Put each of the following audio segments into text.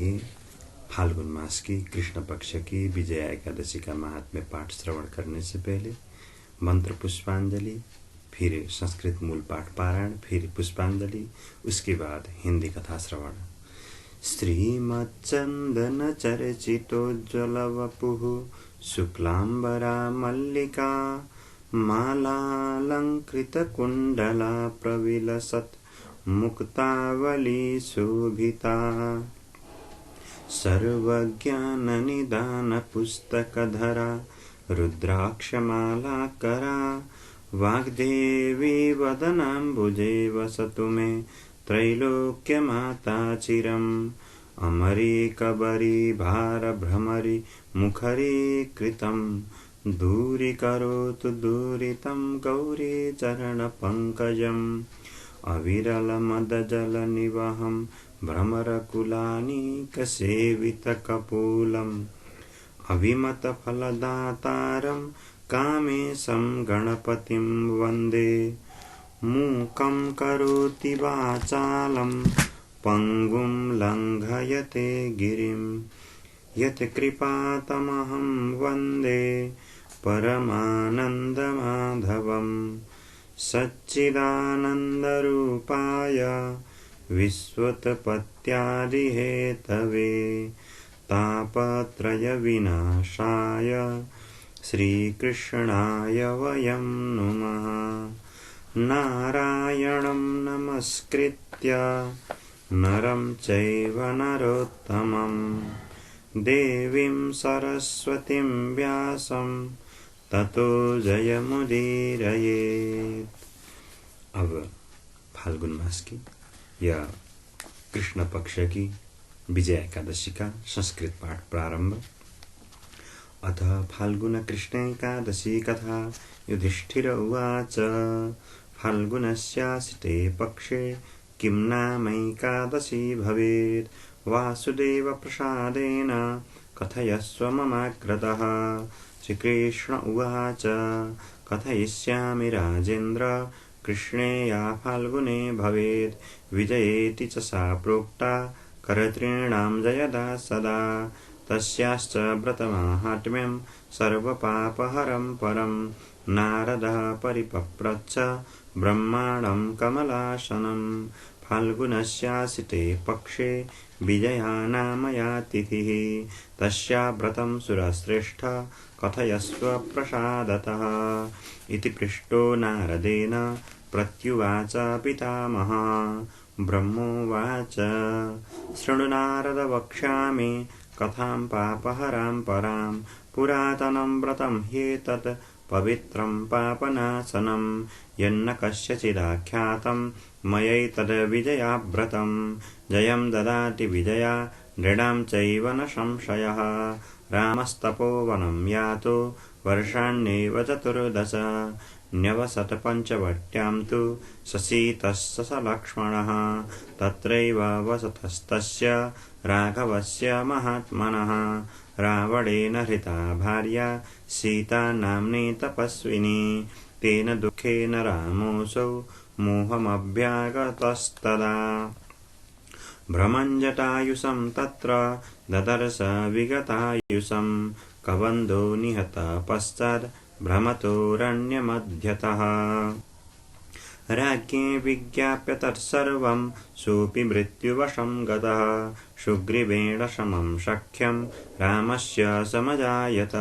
आइए फाल्गुन मास की कृष्ण पक्ष की विजया एकादशी का महात्म्य पाठ श्रवण करने से पहले मंत्र पुष्पांजलि, फिर संस्कृत मूल पाठ पारायण, फिर पुष्पांजलि, उसके बाद हिंदी कथा श्रवण। श्रीमच्चंदन चर्चितोज्ज्वल वपुः शुक्लांबरा मल्लिका मालालंकृत कुंडला प्रविलसत् मुक्तावली शोभिता। सर्वज्ञाननिदान पुस्तकधरा रुद्राक्षमालाकरा वाग्देवी वदनाम्बुजे वसतु मे त्रैलोक्यमाता चिरम्। अमरी कबरी भारभ्रमरी मुखरी कृतं दूरीकरोतु दूरितं गौरी चरणपङ्कजम्। अविरलमदजलनिवहं भ्रमरकुलानीकसेवितकपोलम् अविमतफलदातारं कामेशं गणपतिं वन्दे। मूकं करोति वाचालं पङ्गुं लङ्घयते गिरिं यत्कृपातमहं वन्दे परमानन्दमाधवम्। सच्चिदानन्दरूपाय विश्वोत्पत्त्यादिहेतवे तापत्रयविनाशाय श्रीकृष्णाय वयं नुमः। नारायणं नमस्कृत्य नरं चैव नरोत्तमं देवीं सरस्वतीं व्यासं ततो जयमुदीरयेत्। अब फाल्गुन मास की या कृष्ण पक्ष की विजया एकादशी का संस्कृत पाठ प्रारंभ। अथ फाल्गुन कृष्ण एकादशी कथा। युधिष्ठिर उवाच फाल्गुनस्याष्टे पक्षे किं नामैकादशी भवेत् वासुदेव प्रसादेन कथयस्व ममाग्रतः। श्रीकृष्ण उवाच कथयिष्यामि राजेन्द्र कृष्णे या फाल्गुने भवेत् विजयेति च सा प्रोक्ता करतॄणां जयदा सदा। तस्याश्च व्रतमाहात्म्यं सर्वपापहरं परं नारदः परिपप्रच्छ ब्रह्माणं कमलासनं। फाल्गुनस्यासिते पक्षे विजया नामया तिथिः तस्या व्रतं सुरश्रेष्ठ कथयस्व प्रसादतः। इति पृष्टो नारदेन प्रत्युवाच पितामहः। ब्रह्मोवाच शृणु नारद वक्ष्यामि कथां पापहरां परां पुरातनं व्रतं ह्येतत् पवित्रं पापनाशनं यन्न कस्यचिदाख्यातं मयैतद्विजयाव्रतं। जयं ददाति विजया नृणां चैव न संशयः। रामस्तपोवनं यातो वर्षाण्येव चतुर्दश न्यवसत पञ्चवट्यां तु ससीतस्य स लक्ष्मणः। तत्रैव वसतस्तस्य राघवस्य महात्मनः रावणेन हृता भार्या सीता नाम्नी तपस्विनी। तेन दुःखेन रामोऽसौ मोहमभ्यागतस्तदा। भ्रमञ्जटायुषं तत्र ददर्श विगतायुषं कबन्धो निहतः पश्चात् भ्रमतोरण्यमध्यतः। राज्ञे विज्ञाप्य तत्सर्वं सोऽपि मृत्युवशं गतः। सुग्रीवेण समं सख्यं रामस्य समजायत।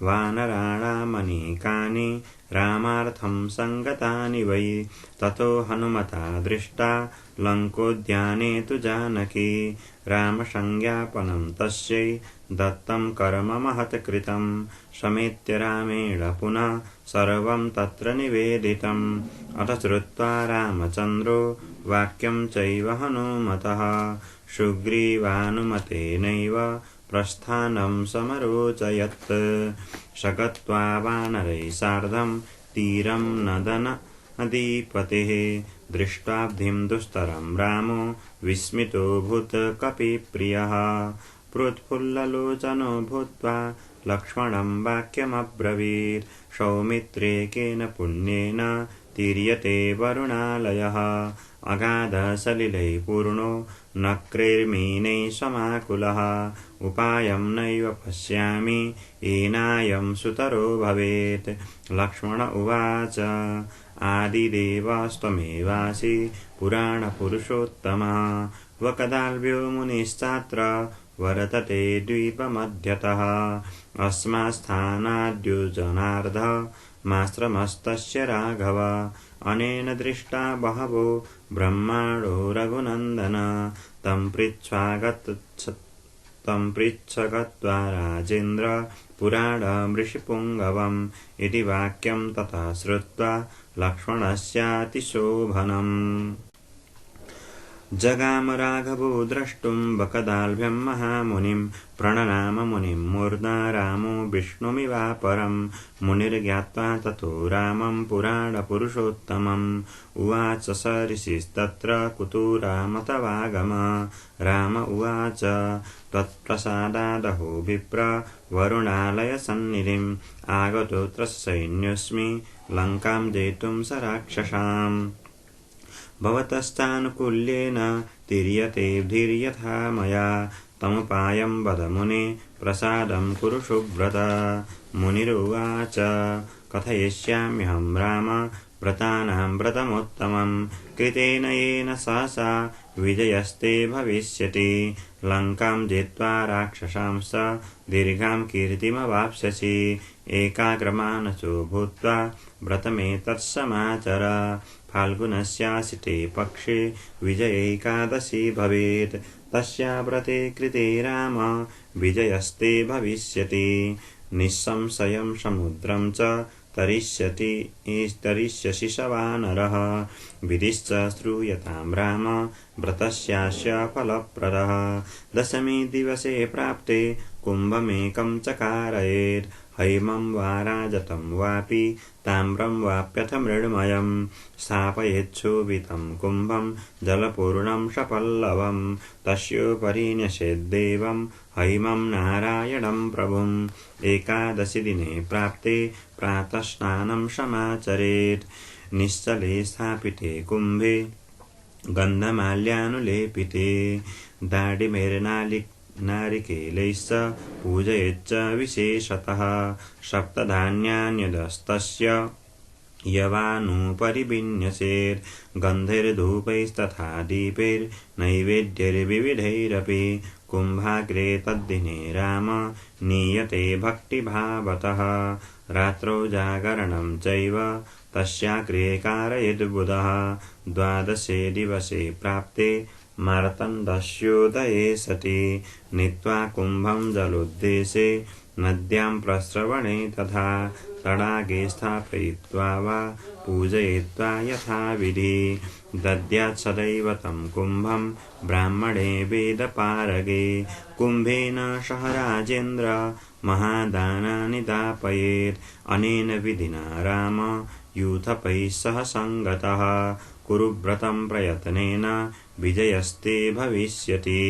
वानराणामनेकानि रामार्थं सङ्गतानि वै। ततो हनुमता दृष्टा लङ्कोद्याने तु जानकी। रामसंज्ञापनं तस्यै दत्तं कर्म महत् कृतं। समेत्य रामेण पुनः सर्वं तत्र निवेदितम्। अथ श्रुत्वा रामचन्द्रो वाक्यं चैव हनुमतः सुग्रीवानुमतेनैव प्रस्थानं समरोचयत्। स गत्वा वानरैः सार्धं तीरं नदनदीपतेः दृष्ट्वाब्धिं दुस्तरं रामो विस्मितोऽभूत् कपिप्रियः। प्रोत्फुल्ललोचनो भूत्वा लक्ष्मणं वाक्यमब्रवीत्। सौमित्रे केन पुण्येन तीर्यते वरुणालयः अगाधसलिलैः पूर्णो नक्रैर्मीनैः समाकुलः उपायं नैव पश्यामि येनायं सुतरो भवेत्। लक्ष्मण उवाच आदिदेवस्त्वमेवासि पुराणपुरुषोत्तमः वकदाल्भ्यो मुनिश्चात्र वर्तते द्वीपमध्यतः अस्मात्स्थानाद्युजनार्ध माश्रमस्तस्य राघव अनेन दृष्टा बहवो ब्रह्माणो रघुनन्दन तं पृच्छ गत्वा राजेन्द्र पुराणमृषिपुङ्गवम् इति वाक्यं ततः श्रुत्वा लक्ष्मणस्यातिशोभनम्। जगाम राघवो द्रष्टुं बकदाल्भ्यं महामुनिं प्रणनाम मुनिं मूर्धा रामो विष्णुमिवापरं मुनिर्ज्ञात्वा ततो रामं पुराणपुरुषोत्तमम् उवाच स ऋषिस्तत्र कुतो राम तवागम राम उवाच त्वत्प्रसादादहो विप्र वरुणालयसन्निधिम् आगतोऽत्र सैन्योऽस्मि लङ्कां जेतुं स राक्षसाम् भवतश्चानुकूल्येन तीर्यते धीर्यथा मया तमुपायं वद मुने प्रसादं कुरु सुव्रत। मुनिरुवाच कथयिष्याम्यहं राम व्रतानां व्रतमुत्तमं कृतेन येन सहसा विजयस्ते भविष्यति लङ्कां जित्वा राक्षसांश्च दीर्घां कीर्तिमवाप्स्यसि एकाग्रमानसो भूत्वा व्रतमेतत्समाचर फाल्गुनस्यासिते पक्षे विजयैकादशी भवेत् तस्या व्रते कृते राम विजयस्ते भविष्यति निस्संशयं समुद्रं च तरिष्यसि स वानरः विधिश्च श्रूयतां राम व्रतस्यास्य फलप्रदः दशमी दिवसे प्राप्ते कुम्भमेकं चकारयेत् हैमं वा राजतं वापि ताम्रं वाप्यथ मृण्मयं स्थापयेच्छोभितं कुम्भं जलपूर्णं सपल्लवं तस्योपरि न्यसेद्देवं हैमं नारायणं प्रभुम् एकादशी दिने प्राप्ते प्रातःस्नानं समाचरेत् निश्चले स्थापिते कुम्भे गन्धमाल्यानुलेपिते नारिकेलैश्च पूजयेच्च विशेषतः सप्तधान्यान्यदस्तस्य यवानुपरि विन्यसेत् गन्धैर्धूपैस्तथा दीपैर्नैवेद्यैर्विविधैरपि कुम्भाग्रे तद्दिने राम नीयते भक्तिभावतः रात्रौ जागरणं चैव तस्याग्रे कारयेद्बुधः द्वादशे दिवसे प्राप्ते मार्तण्डस्योदये सति नीत्वा कुम्भं जलोद्देशे नद्यां प्रस्रवणे तथा तडागे स्थापयित्वा वा पूजयित्वा यथाविधि दद्यात् सदैव तं कुम्भं ब्राह्मणे वेदपारगे कुम्भेन सह राजेन्द्र महादानानि दापयेत् अनेन विधिना राम यूथपैः सह सङ्गतः कुरुव्रतं प्रयत्नेन विजयस्ते भविष्यति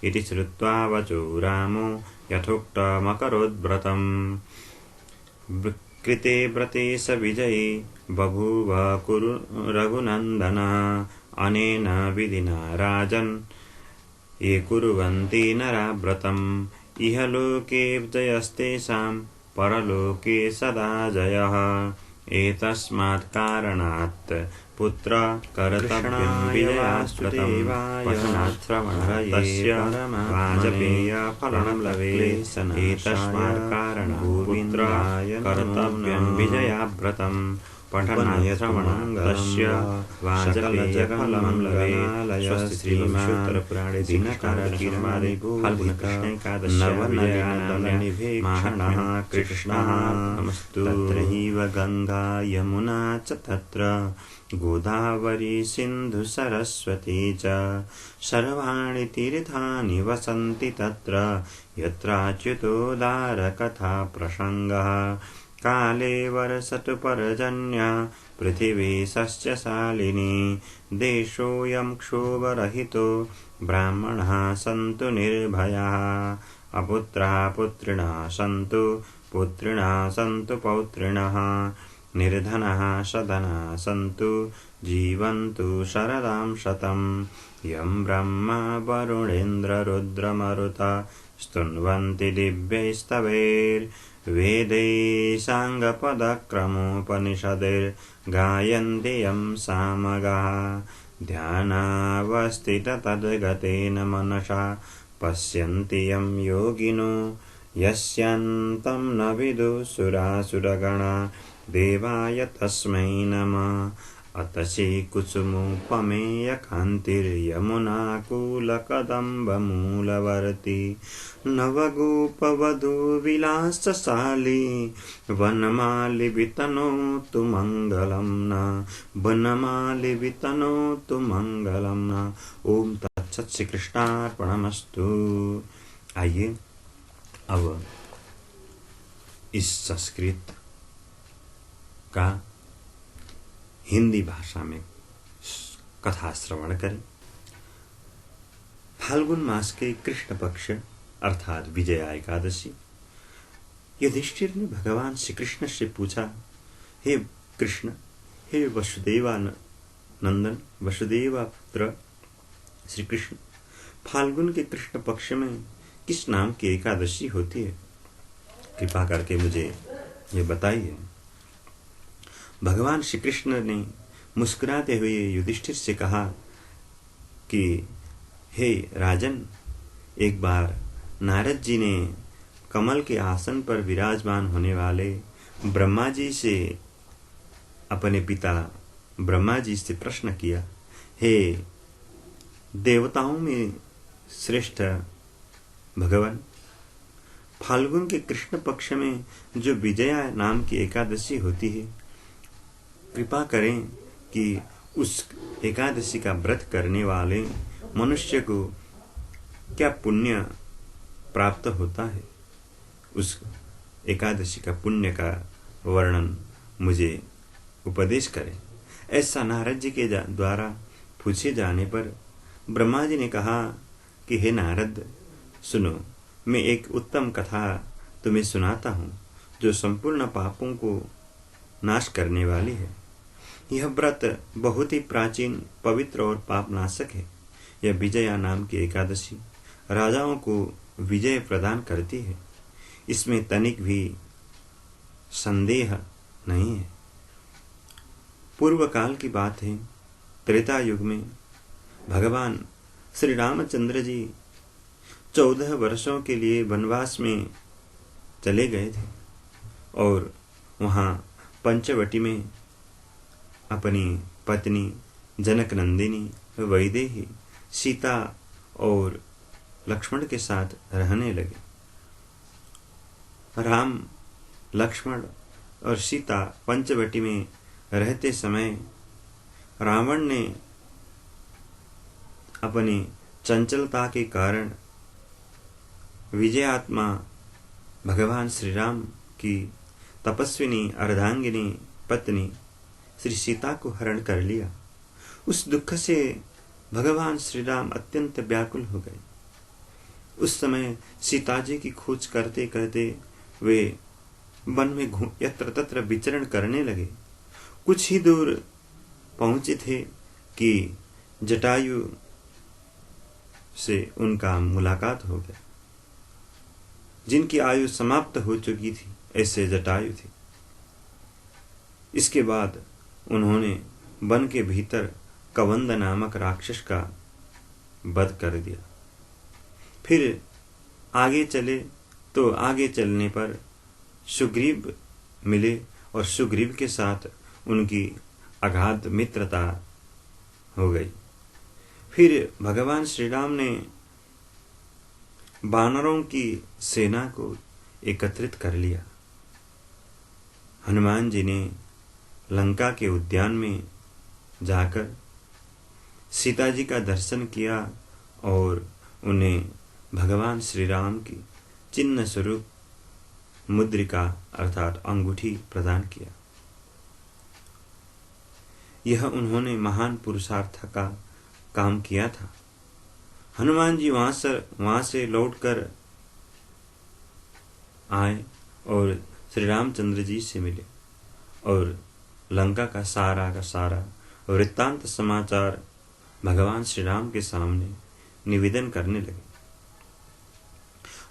इति श्रुत्वा वचो रामो यथोक्तमकरोद्व्रतम् कृते व्रते स विजयी बभूव कुरु रघुनन्दन अनेन विधिना राजन् ये कुर्वन्ति नरा व्रतम् इह लोके जयस्तेषां परलोके सदा जयः एतस्मात् कारणात् पुत्र कर्तव्यं विजयास्कृतं पठनाश्रवणस्य वाजपेय फलं लवे एतस्मात् कारणात् पुत्र कर्तव्यं विजयाव्रतं पठनाश्रवणं तस्य वाजपेय फलं लवे स्वस्ति श्रीमद्पुराणे दिनकारकिरणादि महानः कृष्णः नमस्तु तत्रैव गंगा यमुना च तत्र गोदावरी सिन्धु सरस्वती च सर्वाणि तीर्थानि वसन्ति तत्र यत्राच्युतोदारकथा प्रसङ्गः काले वर्षतु पर्जन्य पृथिवी सस्यशालिनी देशोऽयं क्षोभरहितो ब्राह्मणाः सन्तु निर्भयाः अपुत्राः पुत्रिणः सन्तु पुत्रिणः सन्तु पौत्रिणः निर्धनः सधनः सन्तु जीवन्तु शरदां शतं यं ब्रह्मा वरुणेन्द्ररुद्रमरुता स्तुन्वन्ति दिव्यैस्तवैर्वेदैः साङ्गपदक्रमोपनिषदैर्गायन्ति यं सामगाः ध्यानावस्थिततद्गतेन मनसा पश्यन्ति यं योगिनो यस्यान्तं न विदुः देवाय तस्मै नमः अतसी कुसुमोपमेयकान्तिर्यमुनाकूलकदम्बमूलवर्ती नवगोपवधूविलासशाली वनमालिवितनोतु मङ्गलं न वनमालिवितनोतु मङ्गलं न। ओम तत्सत् श्री कृष्णार्पणमस्तु। आइए अब इस संस्कृत का हिंदी भाषा में कथा श्रवण करें। फाल्गुन मास के कृष्ण पक्ष अर्थात विजया एकादशी, युधिष्ठिर ने भगवान श्री कृष्ण से पूछा, हे कृष्ण, हे वसुदेवानंदन, वसुदेवा पुत्र श्री कृष्ण, फाल्गुन के कृष्ण पक्ष में किस नाम की एकादशी होती है? कृपा करके मुझे ये बताइए। भगवान श्री कृष्ण ने मुस्कुराते हुए युधिष्ठिर से कहा कि हे राजन, एक बार नारद जी ने कमल के आसन पर विराजमान होने वाले ब्रह्मा जी से अपने पिता ब्रह्मा जी से प्रश्न किया, हे देवताओं में श्रेष्ठ भगवान, फाल्गुन के कृष्ण पक्ष में जो विजया नाम की एकादशी होती है, कृपा करें कि उस एकादशी का व्रत करने वाले मनुष्य को क्या पुण्य प्राप्त होता है, उस एकादशी का पुण्य का वर्णन मुझे उपदेश करें। ऐसा नारद जी के द्वारा पूछे जाने पर ब्रह्मा जी ने कहा कि हे नारद, सुनो, मैं एक उत्तम कथा तुम्हें सुनाता हूँ जो संपूर्ण पापों को नाश करने वाली है। यह व्रत बहुत ही प्राचीन, पवित्र और पापनाशक है। यह विजया नाम की एकादशी राजाओं को विजय प्रदान करती है, इसमें तनिक भी संदेह नहीं है। पूर्व काल की बात है, त्रेता युग में भगवान श्री रामचंद्र जी 14 वर्षों के लिए वनवास में चले गए थे और वहाँ पंचवटी में अपनी पत्नी जनक नंदिनी, वैदेही, सीता और लक्ष्मण के साथ रहने लगे। राम, लक्ष्मण और सीता पंचवटी में रहते समय रावण ने अपनी चंचलता के कारण विजयात्मा भगवान श्री राम की तपस्विनी अर्धांगिनी पत्नी श्री सीता को हरण कर लिया। उस दुख से भगवान श्री राम अत्यंत व्याकुल हो गए। उस समय सीता जी की खोज करते करते वे वन में यत्र तत्र विचरण करने लगे। कुछ ही दूर पहुंचे थे कि जटायु से उनका मुलाकात हो गया। जिनकी आयु समाप्त हो चुकी थी, ऐसे जटायु थे। इसके बाद उन्होंने वन के भीतर कवंद नामक राक्षस का वध कर दिया। फिर आगे चले तो आगे चलने पर सुग्रीव मिले और सुग्रीव के साथ उनकी अगाध मित्रता हो गई। फिर भगवान श्री राम ने वानरों की सेना को एकत्रित कर लिया। हनुमान जी ने लंका के उद्यान में जाकर सीता जी का दर्शन किया और उन्हें भगवान श्री राम की चिन्ह स्वरूप मुद्रिका अर्थात अंगूठी प्रदान किया। यह उन्होंने महान पुरुषार्थ का काम किया था। हनुमान जी वहां से लौटकर आए और श्री रामचंद्र जी से मिले और लंका का सारा वृत्तांत समाचार भगवान श्री राम के सामने निवेदन करने लगे।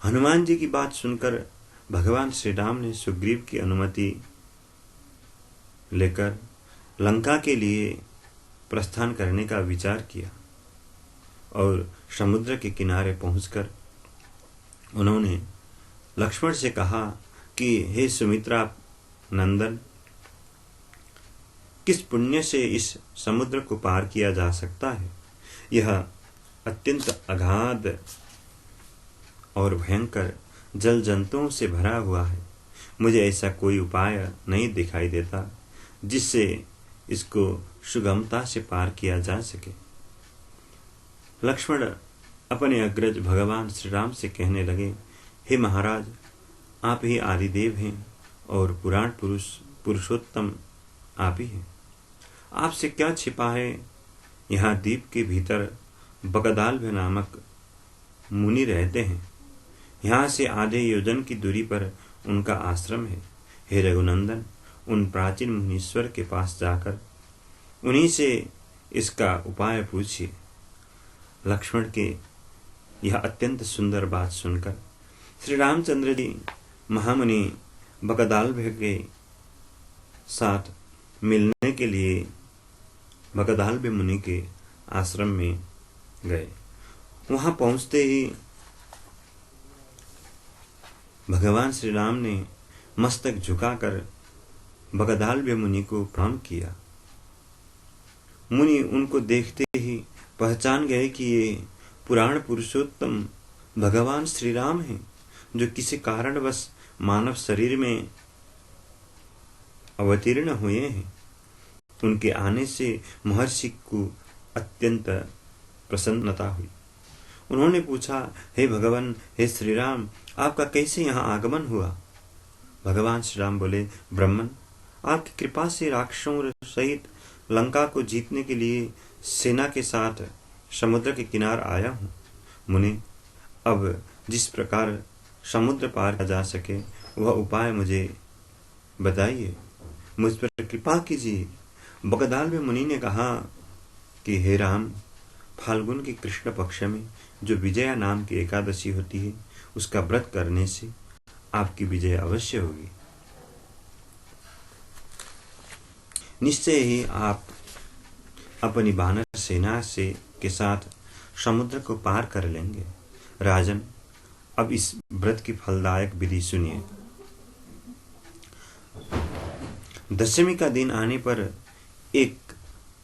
हनुमान जी की बात सुनकर भगवान श्री राम ने सुग्रीव की अनुमति लेकर लंका के लिए प्रस्थान करने का विचार किया और समुद्र के किनारे पहुंचकर उन्होंने लक्ष्मण से कहा कि हे सुमित्रा नंदन, किस पुण्य से इस समुद्र को पार किया जा सकता है? यह अत्यंत अगाध और भयंकर जल जंतुओं से भरा हुआ है। मुझे ऐसा कोई उपाय नहीं दिखाई देता जिससे इसको सुगमता से पार किया जा सके। लक्ष्मण अपने अग्रज भगवान श्री राम से कहने लगे, हे महाराज, आप ही आदिदेव हैं और पुराण पुरुषोत्तम आप ही हैं। आपसे क्या छिपा है? यहाँ द्वीप के भीतर बगदाल्भ नामक मुनि रहते हैं। यहाँ से आधे योजन की दूरी पर उनका आश्रम है। हे रघुनंदन, उन प्राचीन मुनीश्वर के पास जाकर उन्हीं से इसका उपाय पूछिए। लक्ष्मण के यह अत्यंत सुंदर बात सुनकर श्री रामचंद्र जी महामुनि बगदाल्भ के साथ मिलने के लिए बगदाल्भ मुनि के आश्रम में गए। वहां पहुंचते ही भगवान श्री राम ने मस्तक झुकाकर बगदाल्भ मुनि को प्रणाम किया। मुनि उनको देखते ही पहचान गए कि ये पुराण पुरुषोत्तम भगवान श्री राम हैं, जो किसी कारणवश मानव शरीर में अवतीर्ण हुए हैं। उनके आने से महर्षि को अत्यंत प्रसन्नता हुई। उन्होंने पूछा, हे भगवान, हे श्री राम, आपका कैसे यहाँ आगमन हुआ? भगवान श्री राम बोले, ब्राह्मण, आपकी कृपा से राक्षसों सहित लंका को जीतने के लिए सेना के साथ समुद्र के किनार आया हूँ। मुनि, अब जिस प्रकार समुद्र पार किया जा सके वह उपाय मुझे बताइए, मुझ पर कृपा कीजिए। बगदाल्भ मुनि ने कहा कि हे राम, फाल्गुन के कृष्ण पक्ष में जो विजया नाम की एकादशी होती है, उसका व्रत करने से आपकी विजय अवश्य होगी। निश्चय ही आप अपनी वानर सेना से के साथ समुद्र को पार कर लेंगे। राजन, अब इस व्रत की फलदायक विधि सुनिए। दशमी का दिन आने पर एक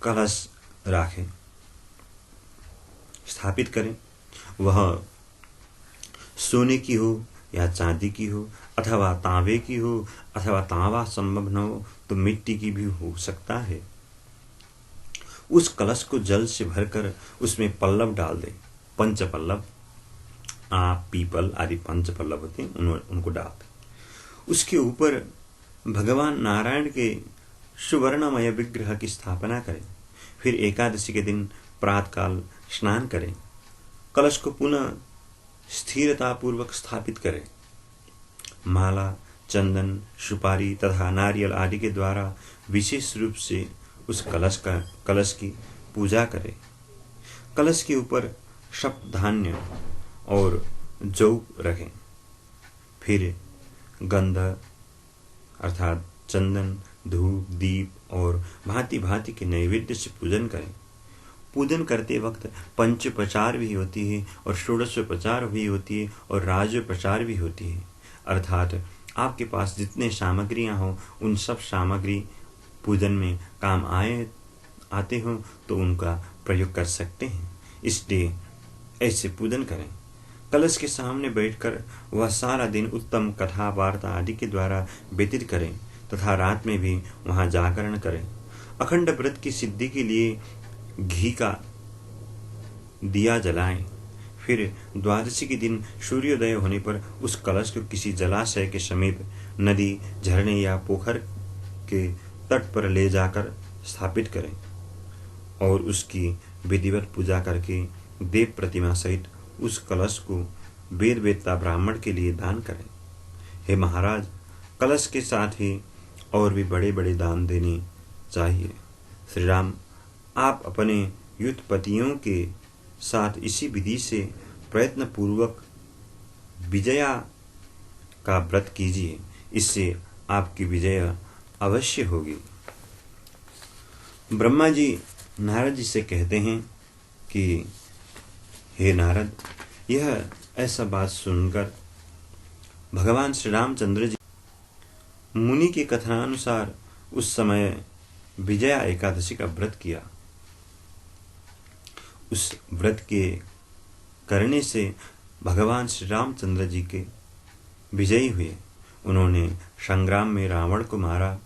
कलश राखें, स्थापित करें। वह सोने की हो या चांदी की हो अथवा तांबे की हो, अथवा तांबा संभव न हो तो मिट्टी की भी हो सकता है। उस कलश को जल से भरकर उसमें पल्लव डाल दें। पंच पल्लव, आप, पीपल आदि पंच पल्लव होते हैं, उनको डाल दें। उसके ऊपर भगवान नारायण के सुवर्णमय विग्रह की स्थापना करें। फिर एकादशी के दिन प्रातःकाल स्नान करें। कलश को पुनः स्थिरता पूर्वक स्थापित करें। माला, चंदन, सुपारी तथा नारियल आदि के द्वारा विशेष रूप से उस कलश की पूजा करें। कलश के ऊपर सप्त धान्य और जौ रखें। फिर गंध अर्थात चंदन, धूप, दीप और भांति भांति के नैवेद्य से पूजन करें। पूजन करते वक्त पंचोपचार भी होती है और षोडशोपचार भी होती है और राजोपचार भी होती है। अर्थात आपके पास जितने सामग्रियां हो उन सब सामग्री पूजन में काम आते हो तो उनका प्रयोग कर सकते हैं। इसलिए ऐसे पूजन करें। कलश के सामने बैठकर वह सारा दिन उत्तम कथा वार्ता आदि के द्वारा व्यतीत करें तथा रात में भी वहां जागरण करें। अखंड व्रत की सिद्धि के लिए घी का दिया जलाएं। फिर द्वादशी के दिन सूर्योदय होने पर उस कलश को किसी जलाशय के समीप, नदी, झरने या पोखर के तट पर ले जाकर स्थापित करें और उसकी विधिवत पूजा करके देव प्रतिमा सहित उस कलश को वेद वेत्ता ब्राह्मण के लिए दान करें। हे महाराज, कलश के साथ ही और भी बड़े बड़े दान देने चाहिए। श्री राम, आप अपने युद्धपतियों के साथ इसी विधि से प्रयत्न पूर्वक विजया का व्रत कीजिए, इससे आपकी विजय अवश्य होगी। ब्रह्मा जी नारद जी से कहते हैं कि हे नारद, यह ऐसा बात सुनकर भगवान श्री रामचंद्र जी मुनि के कथनानुसार उस समय विजया एकादशी का व्रत किया। उस व्रत के करने से भगवान श्री रामचंद्र जी के विजयी हुए। उन्होंने संग्राम में रावण को मारा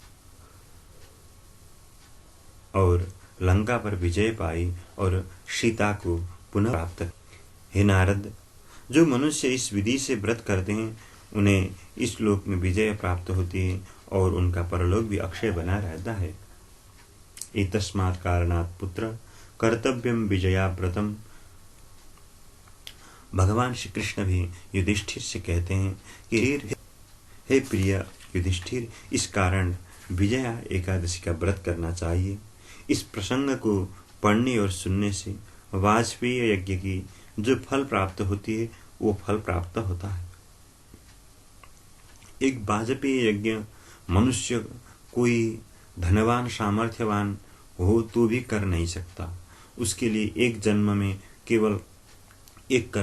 और लंका पर विजय पाई और सीता को पुनः प्राप्त। हे नारद, जो मनुष्य इस विधि से व्रत करते हैं उन्हें इस लोक में विजय प्राप्त होती है और उनका परलोक भी अक्षय बना रहता है। एतस्मात् कारणात् पुत्र कर्तव्यम विजया व्रतम। भगवान श्री कृष्ण भी युधिष्ठिर से कहते हैं कि हे प्रिय युधिष्ठिर, इस कारण विजया एकादशी का व्रत करना चाहिए। इस प्रसंग को पढ़ने और सुनने से वाजपेयी यज्ञ की जो फल प्राप्त होती है वो फल प्राप्त होता है। एक वाजपेयी यज्ञ मनुष्य कोई धनवान सामर्थ्यवान हो तो भी कर नहीं सकता। उसके लिए एक जन्म में केवल एक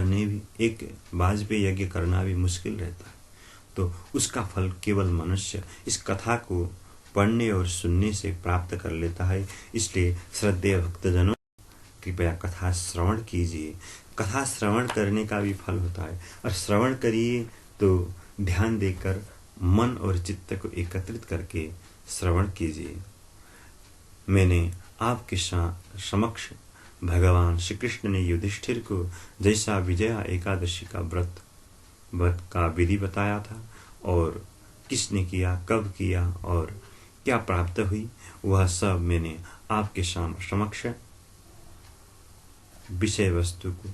वाजपेयी यज्ञ करना भी मुश्किल रहता है। तो उसका फल केवल मनुष्य इस कथा को पढ़ने और सुनने से प्राप्त कर लेता है। इसलिए श्रद्धेय भक्तजनों, कृपया कथा श्रवण कीजिए। कथा श्रवण करने का भी फल होता है और श्रवण करिए तो ध्यान देकर मन और चित्त को एकत्रित करके श्रवण कीजिए। मैंने आपके समक्ष भगवान श्री कृष्ण ने युधिष्ठिर को जैसा विजया एकादशी का व्रत का विधि बताया था और किसने किया, कब किया और क्या प्राप्त हुई, वह सब मैंने आपके समक्ष विषय वस्तु को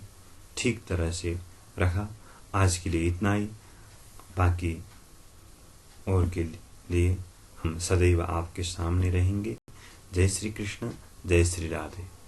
ठीक तरह से रखा। आज के लिए इतना ही। बाकी और के लिए हम सदैव आपके सामने रहेंगे। जय श्री कृष्ण, जय श्री राधे।